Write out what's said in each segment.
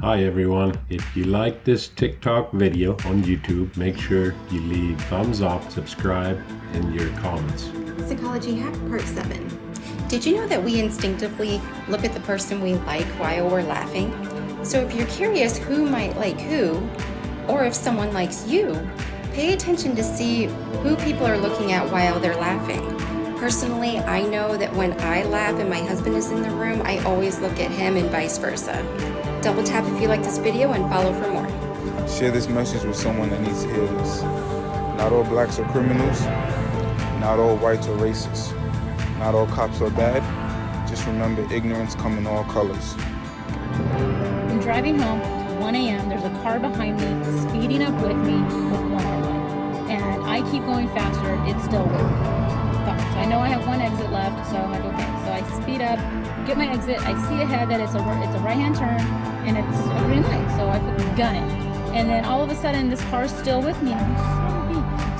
Hi everyone, if you like this TikTok video on YouTube, make sure you leave thumbs up, subscribe, and your comments. Psychology Hack Part 7. Did you know that we instinctively look at the person we like while we're laughing? So if you're curious who might like who, or if someone likes you, pay attention to see who people are looking at while they're laughing. Personally, I know that when I laugh and my husband is in the room, I always look at him and vice versa. Double tap if you like this video and follow for more. Share this message with someone that needs to hear this. Not all blacks are criminals. Not all whites are racist. Not all cops are bad. Just remember, ignorance comes in all colors. I'm driving home, it's 1 a.m. There's a car behind me, speeding up with me with one headlight. And I keep going faster, it's still with me. So I know I have one exit left, so I'm like, okay. So I speed up, get my exit, I see ahead that it's a right-hand turn, and it's a green light, so I gun it. And then all of a sudden, this car's still with me.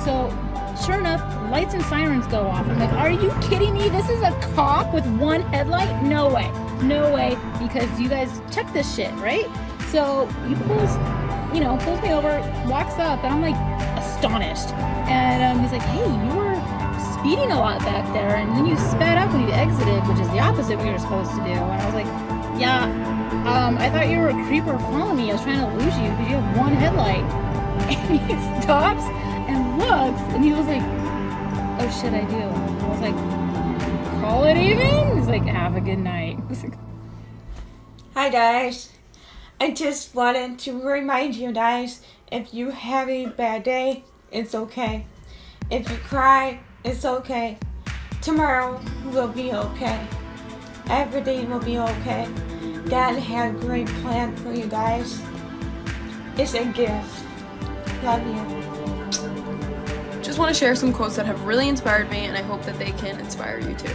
So sure enough, lights and sirens go off. I'm like, are you kidding me? This is a cop with one headlight? No way. No way, because you guys check this shit, right? So he pulls me over, walks up, and I'm like astonished. And he's like, hey, you were speeding a lot back there, and then you sped up when you exited, which is the opposite of what you're supposed to do. And I was like, yeah, I thought you were a creeper following me. I was trying to lose you because you have one headlight. And he stops and looks, and he was like, oh shit, I do. And I was like, call it even? He's like, have a good night. Hi guys, I just wanted to remind you guys, if you have a bad day, it's okay. If you cry, it's okay. Tomorrow will be okay. Everything will be okay. God had a great plan for you guys. It's a gift. Love you. Just want to share some quotes that have really inspired me, and I hope that they can inspire you too.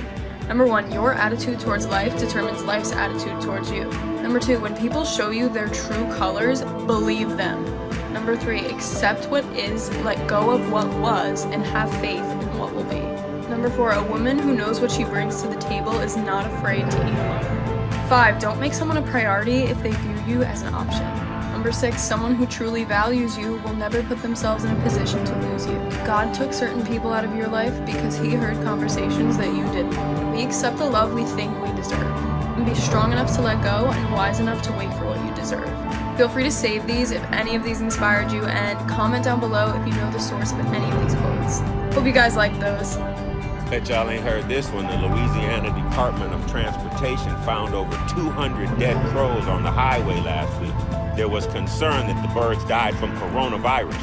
Number 1, your attitude towards life determines life's attitude towards you. Number 2, when people show you their true colors, believe them. Number 3, accept what is, let go of what was, and have faith in what will be. Number 4, a woman who knows what she brings to the table is not afraid to eat alone. 5, don't make someone a priority if they view you as an option. Number 6, someone who truly values you will never put themselves in a position to lose you. God took certain people out of your life because He heard conversations that you didn't. We accept the love we think we deserve. And be strong enough to let go and wise enough to wait for what you deserve. Feel free to save these if any of these inspired you, and comment down below if you know the source of any of these quotes. Hope you guys like those. Bet y'all ain't heard this one. The Louisiana Department of Transportation found over 200 dead crows on the highway last week. There was concern that the birds died from coronavirus.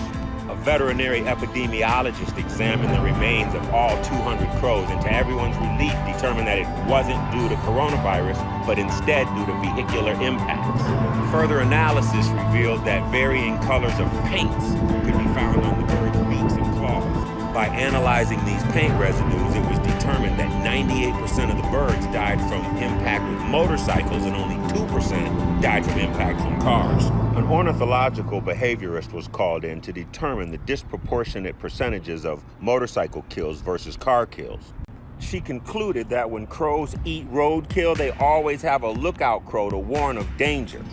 A veterinary epidemiologist examined the remains of all 200 crows and to everyone's relief determined that it wasn't due to coronavirus, but instead due to vehicular impacts. Further analysis revealed that varying colors of paints could be found on the birds' beaks and claws. By analyzing these paint residues, it was determined that 98% of the birds died from impact with motorcycles and only 2% died from impact from cars. An ornithological behaviorist was called in to determine the disproportionate percentages of motorcycle kills versus car kills. She concluded that when crows eat roadkill, they always have a lookout crow to warn of danger.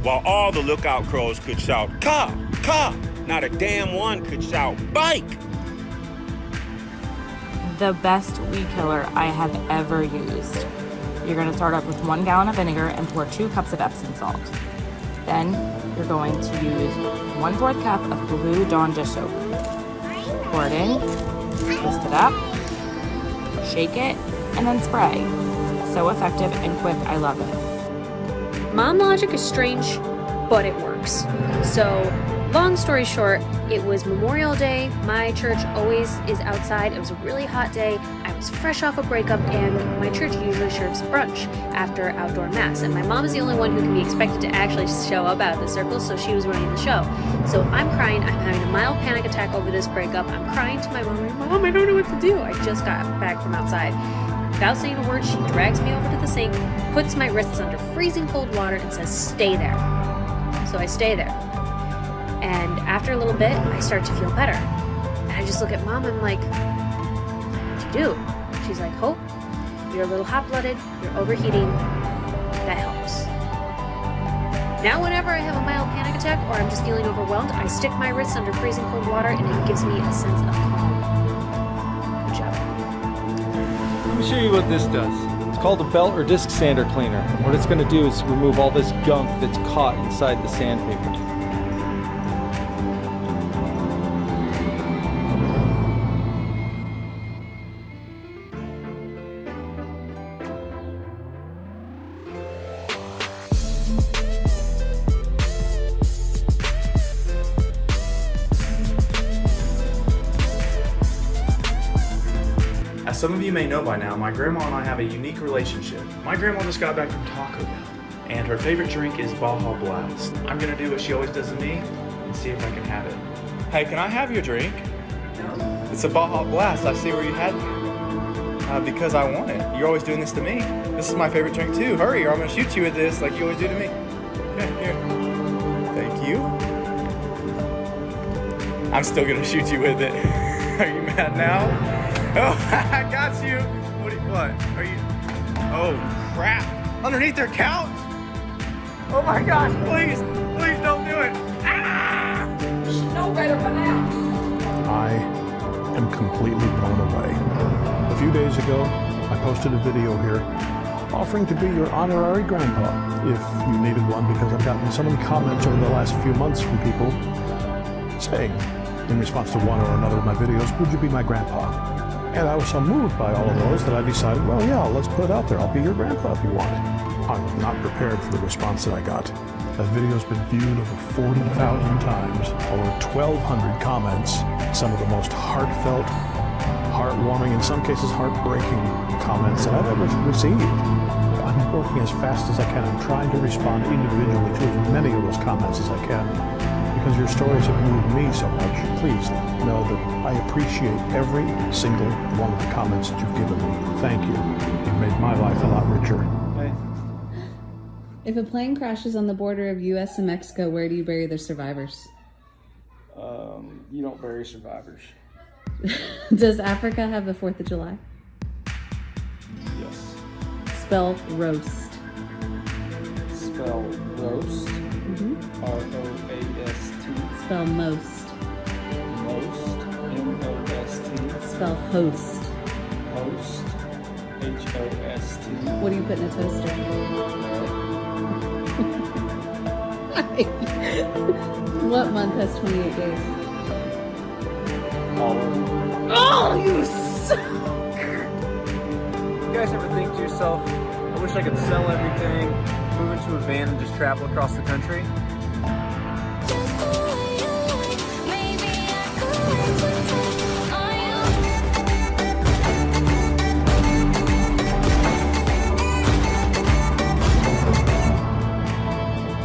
While all the lookout crows could shout, "Cop! Cop!" not a damn one could shout, "Bike!" The best weed killer I have ever used. You're going to start off with 1 gallon of vinegar and pour 2 cups of Epsom salt. Then you're going to use 1/4 cup of Blue Dawn dish soap. Pour it in, twist it up, shake it, and then spray. So effective and quick, I love it. Mom logic is strange, but it works. So, long story short, it was Memorial Day. My church always is outside. It was a really hot day. I was fresh off a breakup, and my church usually serves brunch after outdoor mass. And my mom is the only one who can be expected to actually show up out of the circle, so she was running the show. So I'm crying. I'm having a mild panic attack over this breakup. I'm crying to my mom. Mom, I don't know what to do. I just got back from outside. Without saying a word, she drags me over to the sink, puts my wrists under freezing cold water, and says, "Stay there." So I stay there. And after a little bit, I start to feel better. And I just look at Mom, I'm like, "What'd you do?" She's like, "Hope, you're a little hot-blooded, you're overheating, that helps." Now whenever I have a mild panic attack or I'm just feeling overwhelmed, I stick my wrists under freezing cold water and it gives me a sense of calm. Good job. Let me show you what this does. It's called a belt or disc sander cleaner. What it's going to do is remove all this gunk that's caught inside the sandpaper. As some of you may know by now, my grandma and I have a unique relationship. My grandma just got back from Taco Bell, and her favorite drink is Baja Blast. I'm gonna do what she always does to me and see if I can have it. Hey, can I have your drink? No. It's a Baja Blast. I see where you had it. Because I want it. You're always doing this to me. This is my favorite drink too. Hurry or I'm gonna shoot you with this like you always do to me. Here. Thank you. I'm still gonna shoot you with it. Are you mad now? Oh, I got you. What? Are you? Oh, crap. Underneath their couch? Oh my gosh, please don't do it. Ah! You should know better by now. I am completely blown away. A few days ago, I posted a video here offering to be your honorary grandpa if you needed one, because I've gotten so many comments over the last few months from people saying, in response to one or another of my videos, would you be my grandpa? And I was so moved by all of those that I decided, well, yeah, let's put it out there. I'll be your grandpa if you want it. I was not prepared for the response that I got. That video's been viewed over 40,000 times, over 1,200 comments, some of the most heartfelt, heartwarming, in some cases heartbreaking comments that I've ever received. I'm working as fast as I can. I'm trying to respond individually to as many of those comments as I can, because your stories have moved me so much. Please know that I appreciate every single one of the comments that you've given me. Thank you. You've made my life a lot richer. Hey. If a plane crashes on the border of U.S. and Mexico, where do you bury the survivors? You don't bury survivors. Does Africa have the 4th of July? Yes. Spell roast. Spell roast. R-O-A-S-T. Spell most. Most. M-O-S-T. Spell host. Host. H-O-S-T. What do you put in a toaster? What month has 28 days? All of them. Oh, you suck! You guys ever think to yourself, I wish I could sell everything, move into a van and just travel across the country?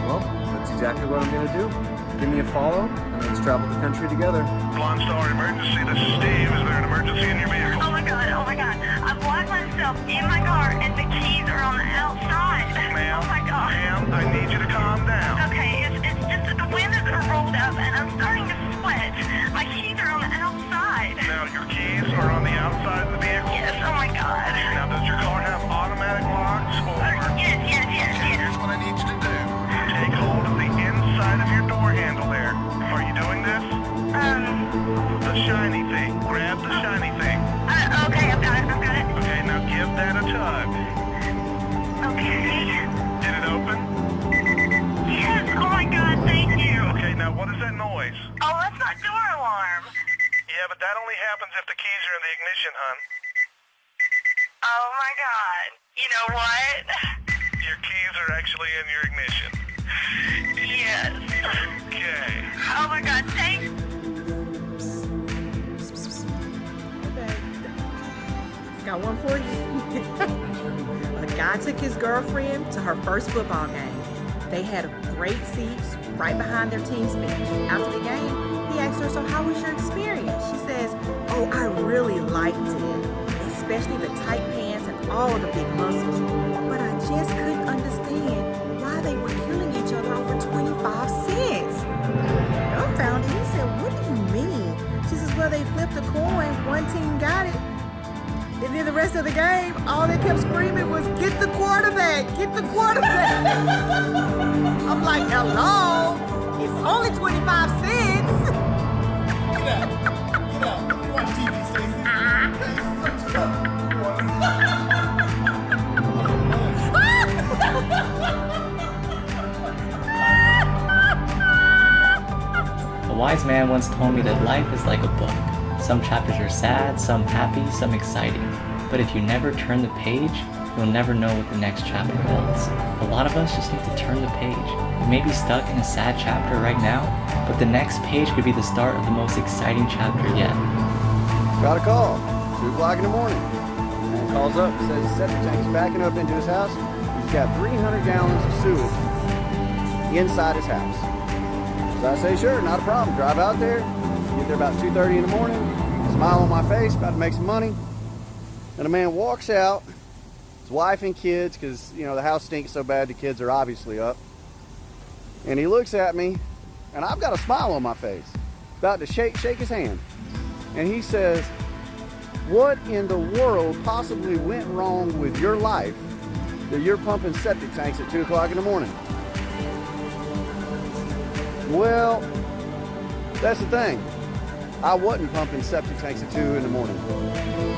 Well, that's exactly what I'm gonna do. Give me a follow, and let's travel the country together. Blonde Star Emergency, this is Steve. Is there an emergency in your vehicle? Oh my god. I've locked myself in my car and the keys are on the outside. Ma'am, oh my god. Ma'am, I need you to calm down. Okay, it's just that the windows are rolled up and I'm starting to sweat. My keys are on the outside. Now, your keys are on the outside of the vehicle? Yes, oh my god. Now, does your car have automatic locks or... Yes. Here's what I need you to do. Take hold of the inside of your door handle there. Are you doing this? The shiny thing. Grab the shiny thing. Okay, I've got it. Okay, now give that a tug. Okay. Did it open? Yes, oh my god, thank you. Okay, now what is that noise? Oh, that's my door alarm. Yeah, but that only happens if the keys are in the ignition, hon. Oh my god. You know what? Your keys are actually in your ignition. Yes. Okay. Oh my god, thank you. Got one for you. A guy took his girlfriend to her first football game. They had great seats right behind their team's bench. After the game, he asked her, so how was your experience? She says, oh, I really liked it, especially the tight pants and all the big muscles. But I just couldn't understand why they were killing each other over 25 cents. Dumbfounded, he said, what do you mean? She says, well, they flipped a coin, one team got it, and then the rest of to the game, all they kept screaming was, "Get the quarterback! Get the quarterback!" I'm like, hello? It's only 25 cents. Get out. You watch TV, Stacey. A wise man once told me that life is like a book. Some chapters are sad, some happy, some exciting. But if you never turn the page, you'll never know what the next chapter holds. A lot of us just need to turn the page. We may be stuck in a sad chapter right now, but the next page could be the start of the most exciting chapter yet. Got a call, 2 o'clock in the morning. Man calls up, says his septic tank is backing up into his house. He's got 300 gallons of sewage inside his house. So I say, sure, not a problem. Drive out there, get there about 2:30 in the morning, smile on my face, about to make some money. And a man walks out, his wife and kids, because, you know, the house stinks so bad the kids are obviously up. And he looks at me, and I've got a smile on my face, about to shake his hand. And he says, "What in the world possibly went wrong with your life that you're pumping septic tanks at 2 o'clock in the morning?" Well, that's the thing. I wasn't pumping septic tanks at 2 in the morning.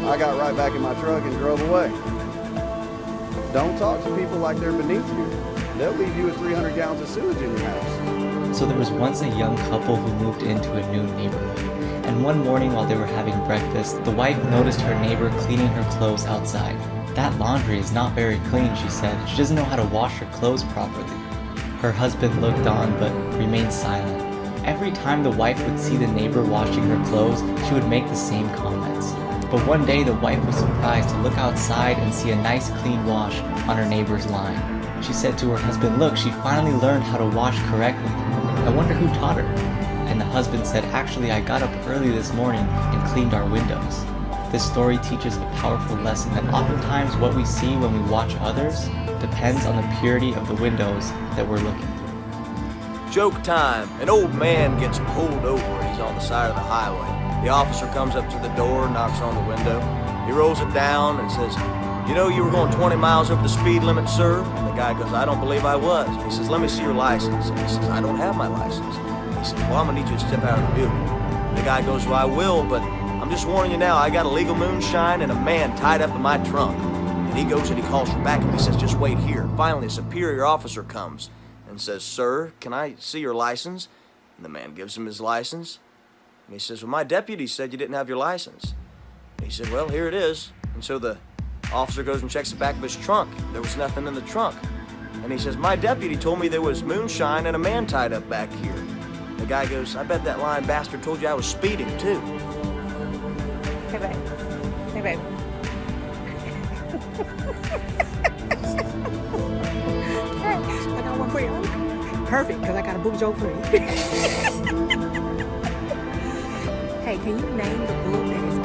I got right back in my truck and drove away. Don't talk to people like they're beneath you. They'll leave you with 300 gallons of sewage in your house. So there was once a young couple who moved into a new neighborhood. And one morning while they were having breakfast, the wife noticed her neighbor cleaning her clothes outside. "That laundry is not very clean," she said. "She doesn't know how to wash her clothes properly." Her husband looked on but remained silent. Every time the wife would see the neighbor washing her clothes, she would make the same comments. But one day the wife was surprised to look outside and see a nice clean wash on her neighbor's line. She said to her husband, "Look, she finally learned how to wash correctly. I wonder who taught her." And the husband said, "Actually, I got up early this morning and cleaned our windows." This story teaches a powerful lesson that oftentimes what we see when we watch others depends on the purity of the windows that we're looking through. Joke time. An old man gets pulled over and he's on the side of the highway. The officer comes up to the door, knocks on the window. He rolls it down and says, "You know you were going 20 miles over the speed limit, sir?" And the guy goes, "I don't believe I was." He says, "Let me see your license." And he says, "I don't have my license." He says, "Well, I'm gonna need you to step out of the vehicle." And the guy goes, "Well, I will, but I'm just warning you now, I got illegal moonshine and a man tied up in my trunk." And he goes and he calls for backup. He says, "Just wait here." Finally, a superior officer comes and says, "Sir, can I see your license?" And the man gives him his license. And he says, "Well, my deputy said you didn't have your license." And he said, "Well, here it is." And so the officer goes and checks the back of his trunk. There was nothing in the trunk. And he says, "My deputy told me there was moonshine and a man tied up back here." The guy goes, "I bet that lying bastard told you I was speeding too." Hey, babe. Hey, babe. I got one for you. Perfect, because I got a boob joke for you. Hey, can you name the book that is